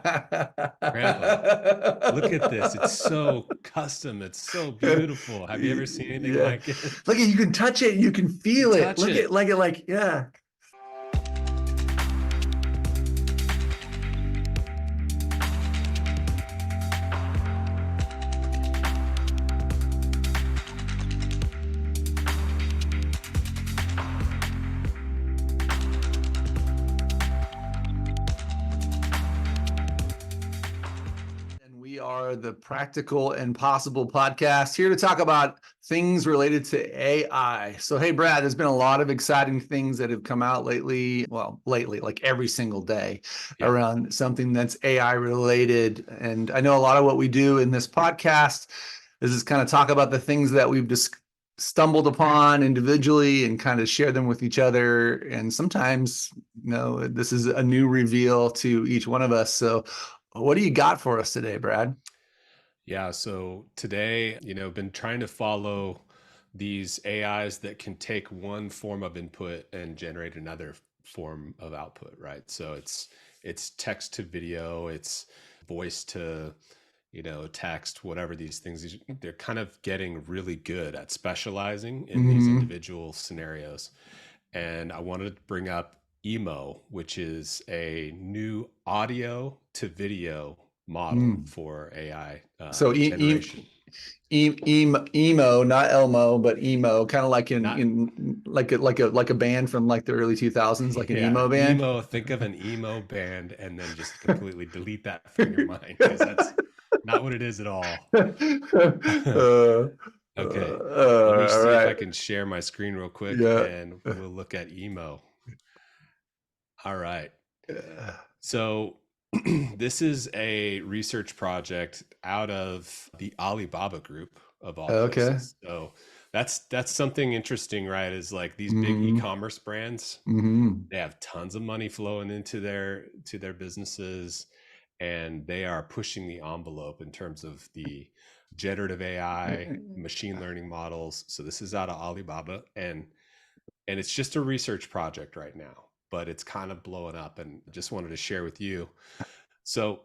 Grandpa, look at this. It's so custom. It's so beautiful. Have you ever seen anything Yeah. like it? Look at, you can touch it, you can You feel it. touch Look at it. like yeah. And we are the Practical and Possible podcast, here to talk about things related to AI. So, hey, Brad, there's been a lot of exciting things that have come out lately. Well, lately, like every single day, Yeah. around something that's AI related. And I know a lot of what we do in this podcast is just kind of talk about the things that we've just stumbled upon individually and kind of share them with each other. And sometimes, this is a new reveal to each one of us. So, what do you got for us today, Brad? Yeah. So today, been trying to follow these AIs that can take one form of input and generate another form of output, right? So it's text to video, it's voice to, text, whatever these things, they're kind of getting really good at specializing in these Mm-hmm. individual scenarios. And I wanted to bring up Emo, which is a new audio to video model Mm. for AI So generation. emo, not Elmo, but emo, kind of like in Not, in like a band from like the early 2000s, like an yeah, emo band. emo. Think of an emo band and then just completely delete that from your mind because that's not what it is at all. Okay, let me all see if I right. can share my screen real quick Yeah. and we'll look at emo. All right. Uh, So this is a research project out of the Alibaba group of all okay. places. So that's something interesting, right? Is like these big Mm-hmm. e-commerce brands, Mm-hmm. they have tons of money flowing into their businesses, and they are pushing the envelope in terms of the generative AI, machine learning models. So this is out of Alibaba, and it's just a research project right now, but it's kind of blowing up, and just wanted to share with you. So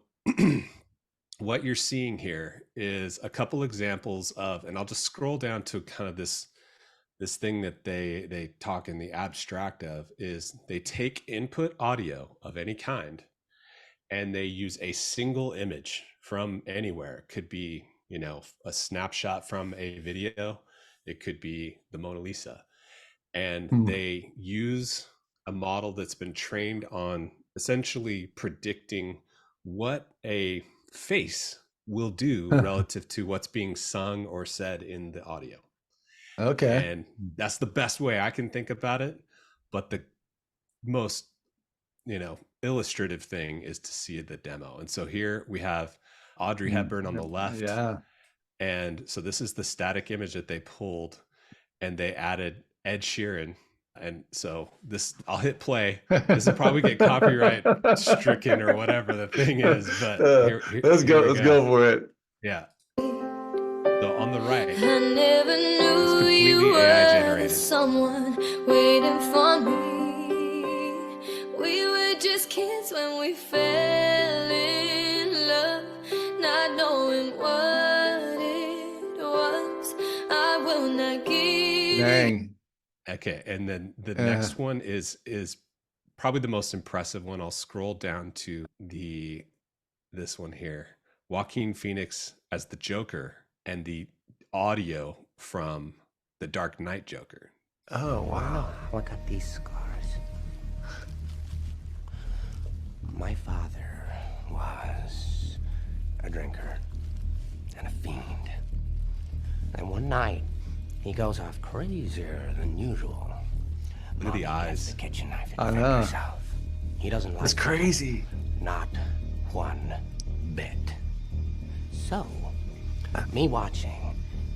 what you're seeing here is a couple examples of, and I'll just scroll down to kind of this thing that they talk in the abstract of, is they take input audio of any kind and they use a single image from anywhere. It could be, a snapshot from a video, it could be the Mona Lisa, and they use a model that's been trained on essentially predicting what a face will do relative to what's being sung or said in the audio. Okay. And that's the best way I can think about it. But the most, illustrative thing is to see the demo. And so here we have Audrey Hepburn on the left. Yeah. And so this is the static image that they pulled, and they added Ed Sheeran. And so this, I'll hit play. This will probably get copyright stricken or whatever the thing is, but Let's go. here we Let's go. go for it. Yeah. So on the right, I never it's knew you completely AI were generated. someone waiting for me. We were just kids when we fell in love, not knowing what it was. I will not give. Dang. Okay, and then the next one is probably the most impressive one. I'll scroll down to this one here. Joaquin Phoenix as the Joker, and the audio from the Dark Knight Joker. Oh, wow. Look at these scars. My father was a drinker and a fiend. And one night, he goes off crazier than usual. Look at the eyes. The kitchen knife I and know. herself. He doesn't like That's crazy. Not one bit. So, me watching,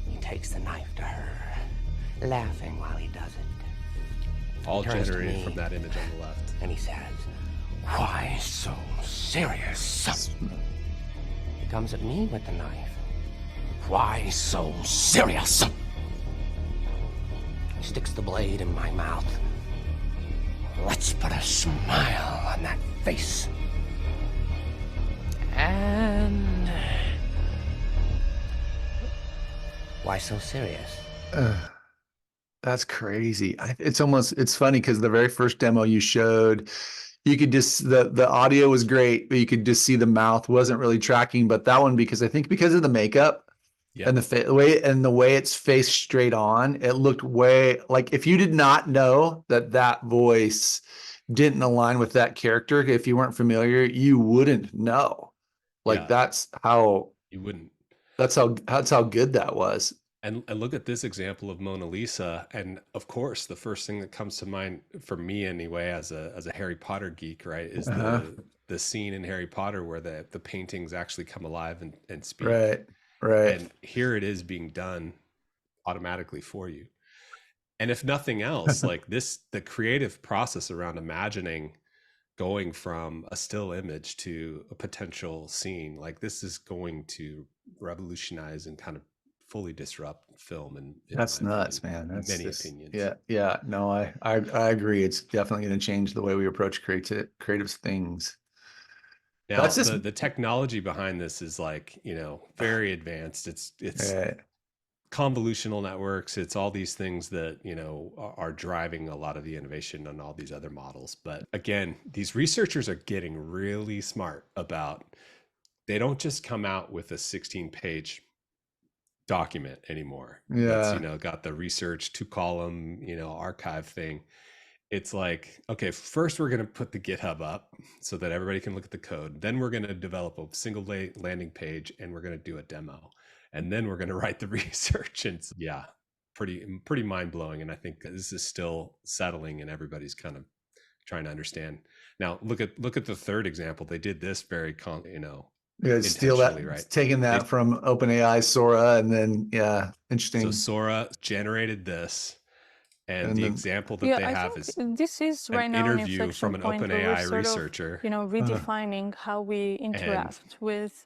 he takes the knife to her, laughing while he does it. All He turns to generated me, from that image on the left. and he says, "Why so serious?" He comes at me with the knife. "Why so serious?" He sticks the blade in my mouth. "Let's put a smile on that face." Why so serious? That's crazy. It's funny because the very first demo you showed, you could just, the audio was great, but you could just see the mouth wasn't really tracking. But that one, because I think because of the makeup Yep. and the way it's faced straight on, it looked way like if you did not know that voice didn't align with that character, if you weren't familiar, you wouldn't know. Like Yeah. that's how You wouldn't. that's how good that was. And look at this example of Mona Lisa, and of course, the first thing that comes to mind for me anyway, as a Harry Potter geek, right, is Uh-huh. the scene in Harry Potter where the paintings actually come alive and speak. Right. Right. And here it is being done automatically for you. And if nothing else, like this, the creative process around imagining going from a still image to a potential scene, like this is going to revolutionize and kind of fully disrupt film, and in That's my nuts, opinion, man. That's many just, opinions. yeah, yeah. No, I agree. It's definitely going to change the way we approach creative things. Now That's just the technology behind this is like, very advanced. It's right. convolutional networks. It's all these things that, are driving a lot of the innovation on all these other models. But again, these researchers are getting really smart about, they don't just come out with a 16-page document anymore that's Yeah. got the research 2-column archive thing. It's like, okay, first we're going to put the GitHub up so that everybody can look at the code, then we're going to develop a single landing page, and we're going to do a demo, and then we're going to write the research. And yeah, pretty mind-blowing. And I think this is still settling, and everybody's kind of trying to understand. Now look at the third example. They did this very Yeah, steal that, intentionally, right? taking that from OpenAI Sora, and then So interesting. Sora generated this, and the then example that Yeah, they I have think is this is an right now an interview from inflection an point where we're OpenAI sort of, researcher. redefining how we interact with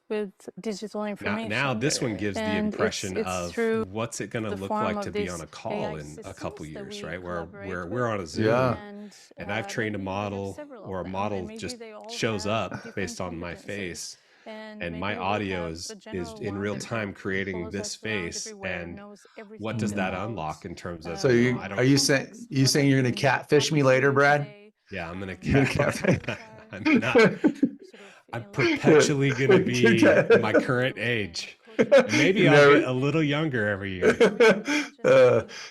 digital information. Now this one gives the And impression it's of through what's it going to the look form like of to be these on a call AI in a couple systems that years, we right? Where collaborate we're on a with. Zoom, Yeah. and I've trained a maybe we have model, several or a of them, model and maybe just they all shows have up different based on my competencies. face, and maybe my we'll audio have is a general in one real that time creating follows this us around face. everywhere, And knows what everything does that about, unlock in terms of, So I are don't, you saying you're going to catfish me later, Brad? yeah, I'm going You're to gonna catfish. I'm not. I'm perpetually going to be my current age, and maybe I'll get a little younger every year.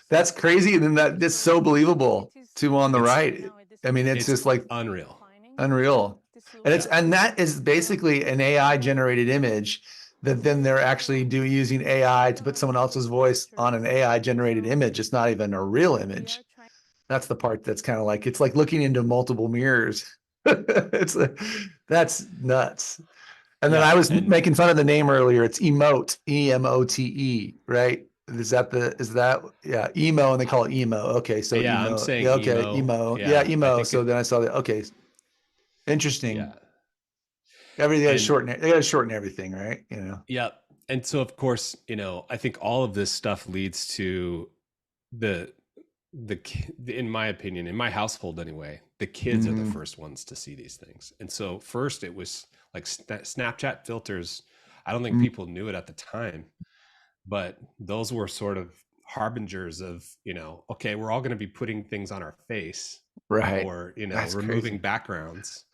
That's crazy, and then that's so believable too on the It's- right. I mean, it's just like unreal. And that is basically an AI generated image that then they're actually using AI to put someone else's voice on an AI generated image. It's not even a real image. That's the part that's kind of like, it's like looking into multiple mirrors. That's nuts. And then Yeah, I was and- making fun of the name earlier. It's Emote, Emote, right? Is that yeah, emo, and they call it emo. Okay, so yeah, emo. I'm saying Yeah, okay, emo. Yeah, I emo. think So then I saw that. Okay, interesting. yeah, Everything they And- gotta shorten everything, right? yeah. And so of course, I think all of this stuff leads to the in my opinion, in my household anyway, the kids are the first ones to see these things. And so first it was like Snapchat filters. I don't think people knew it at the time, but those were sort of harbingers of, okay, we're all going to be putting things on our face, Right. or, That's removing crazy. backgrounds.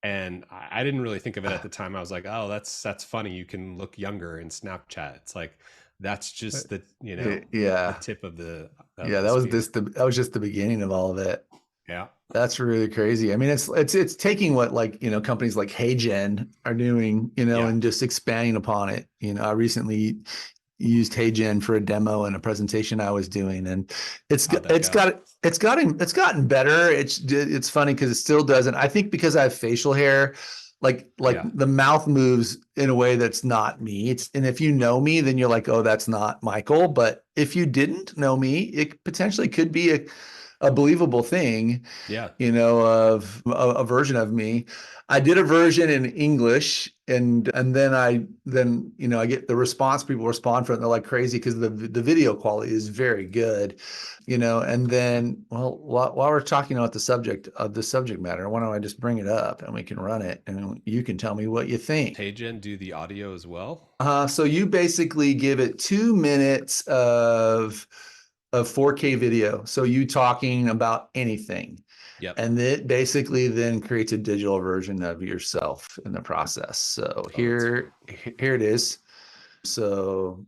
And I didn't really think of it at the time. I was like, oh, that's funny. You can look younger in Snapchat. It's like, that's just the, Yeah. the tip of the, Yeah, that was just the beginning of all of it. Yeah. That's really crazy. I mean, it's taking what, like, companies like HeyGen are doing, and just expanding upon it. I recently used HeyGen for a demo and a presentation I was doing, and it's gotten better. It's funny because it still doesn't. I think because I have facial hair, like the mouth moves in a way that's not me. And if you know me, then you're like, oh, that's not Michael. But if you didn't know me, it potentially could be a believable thing, Yeah. you know, of a version of me. I did a version in English, and then you know, I get the response, people respond from it, and they're like crazy because the video quality is very good, you know. And then, well, while we're talking about the subject matter, why don't I just bring it up and we can run it and you can tell me what you think. HeyGen do the audio as well? So you basically give it 2 minutes of 4K video. So you talking about anything. Yep. And it basically then creates a digital version of yourself in the process. So here it is. So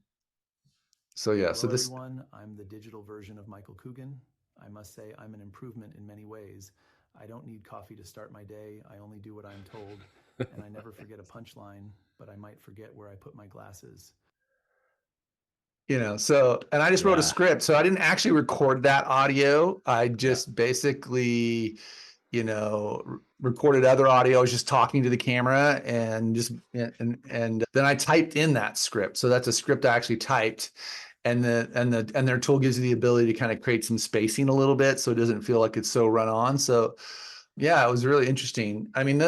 yeah. Hello, So this. everyone. I'm the digital version of Michael Coogan. I must say I'm an improvement in many ways. I don't need coffee to start my day. I only do what I'm told. And I never forget a punchline, but I might forget where I put my glasses. You know, so, and I just wrote a script. So I didn't actually record that audio. I just basically, you know, recorded other audio. I was just talking to the camera and and then I typed in that script. So that's a script I actually typed. And their tool gives you the ability to kind of create some spacing a little bit so it doesn't feel like it's so run on. So yeah, it was really interesting. I mean,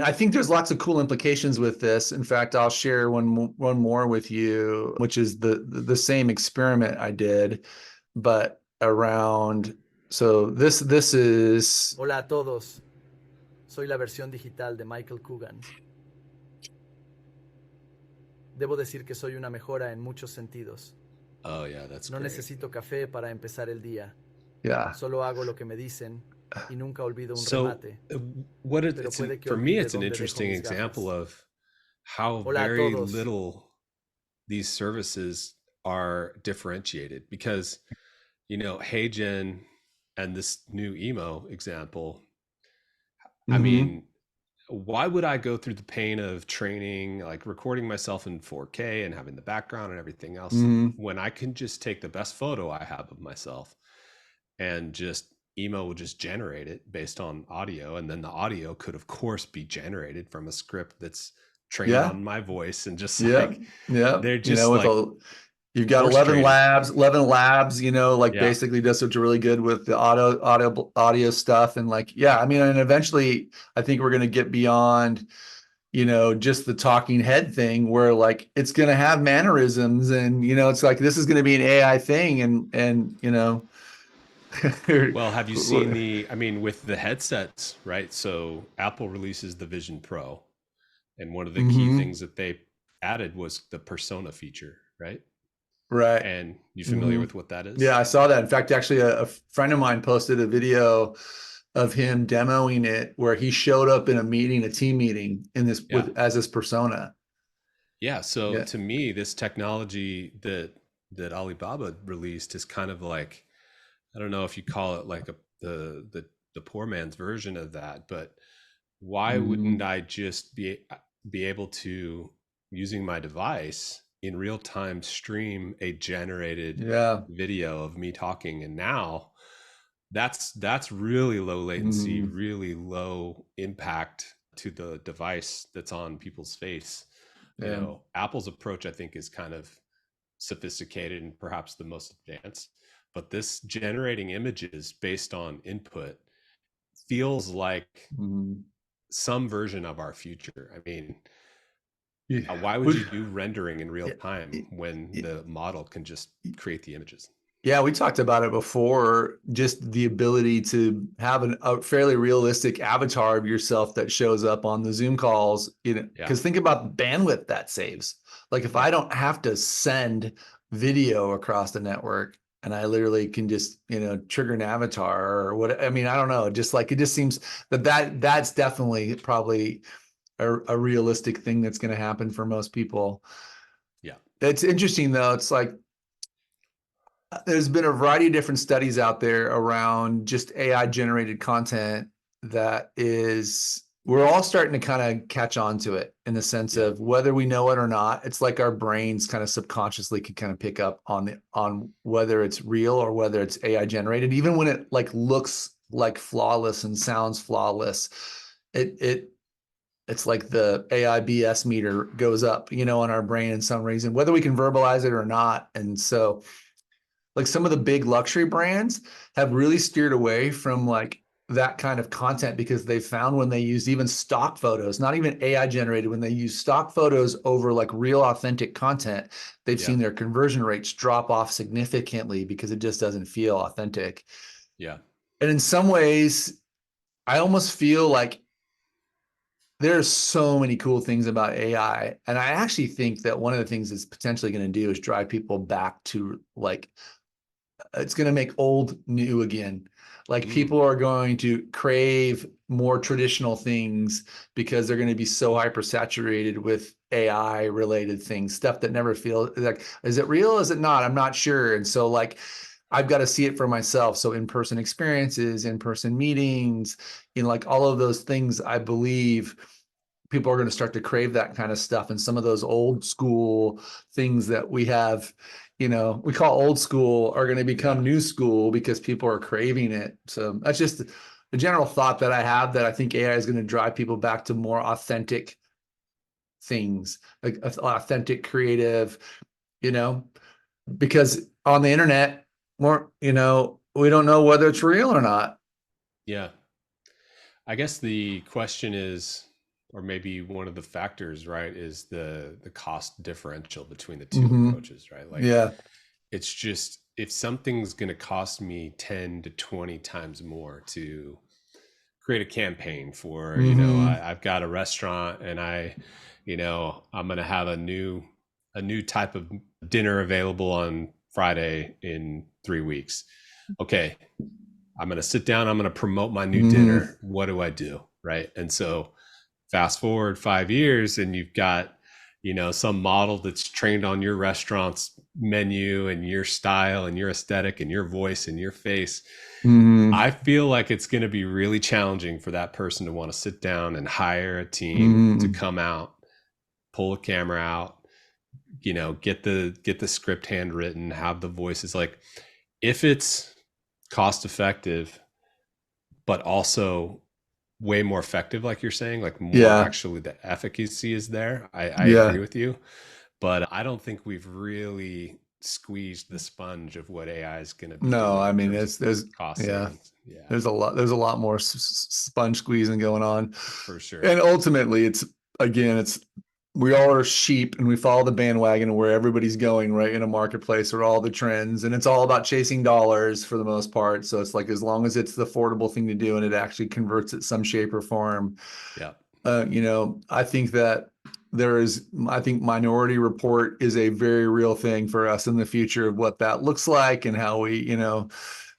I think there's lots of cool implications with this. In fact, I'll share one more with you, which is the same experiment I did, but around. So this is. Hola a todos. Soy la versión digital de Michael Coogan. Debo decir que soy una mejora en muchos sentidos. Oh yeah, that's No great. necesito café para empezar el día. Yeah. Solo hago lo que me dicen y nunca olvido un So remate. for me, it's an interesting example of how very little these services are differentiated, because, you know, HeyGen and this new Emo example, I mean, why would I go through the pain of training, like recording myself in 4K and having the background and everything else, when I can just take the best photo I have of myself and just Emo will just generate it based on audio, and then the audio could of course be generated from a script that's trained on my voice, and just like they're just, you know, you've got 11 labs, you know, like basically does what's really good with the audio stuff. And like, yeah, I mean, and eventually I think we're going to get beyond, you know, just the talking head thing where like it's going to have mannerisms, and, you know, it's like this is going to be an AI thing, and you know. Well, have you seen with the headsets, right? So Apple releases the Vision Pro, and one of the key things that they added was the persona feature, right? Right. And you familiar with what that is? Yeah, I saw that. In fact, actually a friend of mine posted a video of him demoing it where he showed up in a team meeting in this as this persona. Yeah. So to me, this technology that Alibaba released is kind of like, I don't know if you call it like the poor man's version of that, but why wouldn't I just be able to, using my device, in real time stream a generated video of me talking? And now that's really low latency, really low impact to the device that's on people's face. You know, Apple's approach, I think, is kind of sophisticated and perhaps the most advanced, but this generating images based on input feels like some version of our future. I mean, why would you do rendering in real time when the model can just create the images? Yeah, we talked about it before, just the ability to have a fairly realistic avatar of yourself that shows up on the Zoom calls, you know, because think about the bandwidth that saves. Like if I don't have to send video across the network, and I literally can just, you know, trigger an avatar or what, I mean, I don't know, just like, it just seems that's definitely probably a realistic thing that's going to happen for most people. Yeah. It's interesting though. It's like, there's been a variety of different studies out there around just AI generated content that is, we're all starting to kind of catch on to it in the sense of whether we know it or not. It's like our brains kind of subconsciously can kind of pick up on whether it's real or whether it's AI generated, even when it like looks like flawless and sounds flawless. It's like the AI BS meter goes up, you know, on our brain in some reason, whether we can verbalize it or not. And so like some of the big luxury brands have really steered away from like that kind of content because they found when they use even stock photos, not even AI generated, when they use stock photos over like real authentic content, they've Yeah. seen their conversion rates drop off significantly because it just doesn't feel authentic. Yeah. And in some ways, I almost feel like there's so many cool things about AI. And I actually think that one of the things it's potentially going to do is drive people back to like, it's going to make old new again. Like people are going to crave more traditional things because they're going to be so hypersaturated with AI related things, stuff that never feels like, is it real? Is it not? I'm not sure. And so like, I've got to see it for myself. So in-person experiences, in-person meetings, like all of those things, I believe people are going to start to crave that kind of stuff. And some of those old school things that we have, we call old school, are going to become new school because people are craving it. So that's just a general thought that I have, that I think AI is going to drive people back to more authentic things, like authentic creative, because on the internet, we don't know whether it's real or not. Yeah. I guess the question is, or maybe one of the factors, right, is the cost differential between the two approaches, right? Like, Yeah. it's just, if something's going to cost me 10 to 20 times more to create a campaign for, I've got a restaurant and I'm going to have a new type of dinner available on Friday in 3 weeks. Okay. I'm going to sit down. I'm going to promote my new dinner. What do I do? Right. And so fast forward 5 years and you've got, some model that's trained on your restaurant's menu and your style and your aesthetic and your voice and your face. I feel like it's going to be really challenging for that person to want to sit down and hire a team to come out, pull a camera out, get the script handwritten, have the voices. Like, if it's cost effective, but also way more effective, like you're saying, like more actually the efficacy is there. I agree with you, but I don't think we've really squeezed the sponge of what AI is going to be. No, I mean, there's cost savings. Yeah, there's a lot more sponge squeezing going on for sure. And ultimately, we all are sheep and we follow the bandwagon where everybody's going, right, in a marketplace, or all the trends, and it's all about chasing dollars for the most part. So it's like, as long as it's the affordable thing to do and it actually converts at some shape or form. Yeah. I think that I think Minority Report is a very real thing for us in the future of what that looks like and how we,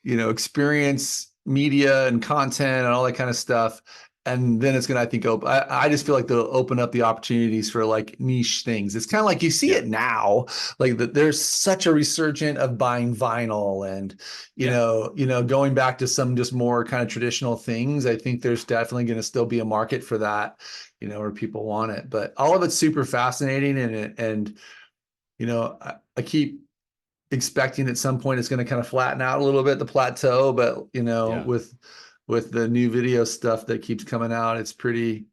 experience media and content and all that kind of stuff. And then it's going to, I think, I just feel like they'll open up the opportunities for like niche things. It's kind of like you see it now, like there's such a resurgence of buying vinyl and, going back to some just more kind of traditional things. I think there's definitely going to still be a market for that, where people want it. But all of it's super fascinating. And I keep expecting at some point it's going to kind of flatten out a little bit, the plateau, but with the new video stuff that keeps coming out, it's pretty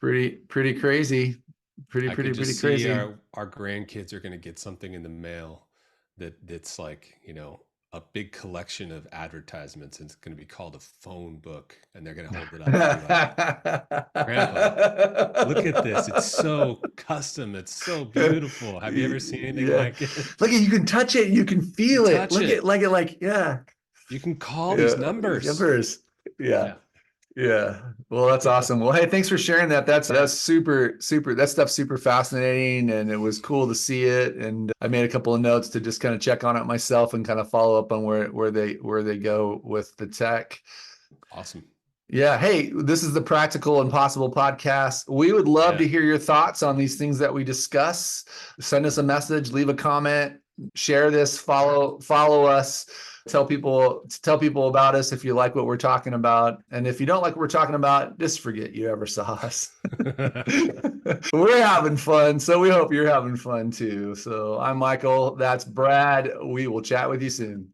crazy. Pretty crazy. Our grandkids are going to get something in the mail that's like, a big collection of advertisements, and it's going to be called a phone book, and they're going to hold it up and be like, Grandpa, look at this. It's so custom. It's so beautiful. Have you ever seen anything like it? Look at, you can touch it. You can feel it. Look at like, you can call these numbers. Yeah. Well, that's awesome. Well, hey, thanks for sharing that. That's super, that stuff's super fascinating, and it was cool to see it. And I made a couple of notes to just kind of check on it myself and kind of follow up on where they go with the tech. Awesome. Yeah. Hey, this is the Practical and Possible podcast. We would love to hear your thoughts on these things that we discuss. Send us a message, leave a comment, share this, follow us. Tell people about us if you like what we're talking about. And if you don't like what we're talking about, just forget you ever saw us. We're having fun, so we hope you're having fun too. So I'm Michael. That's Brad. We will chat with you soon.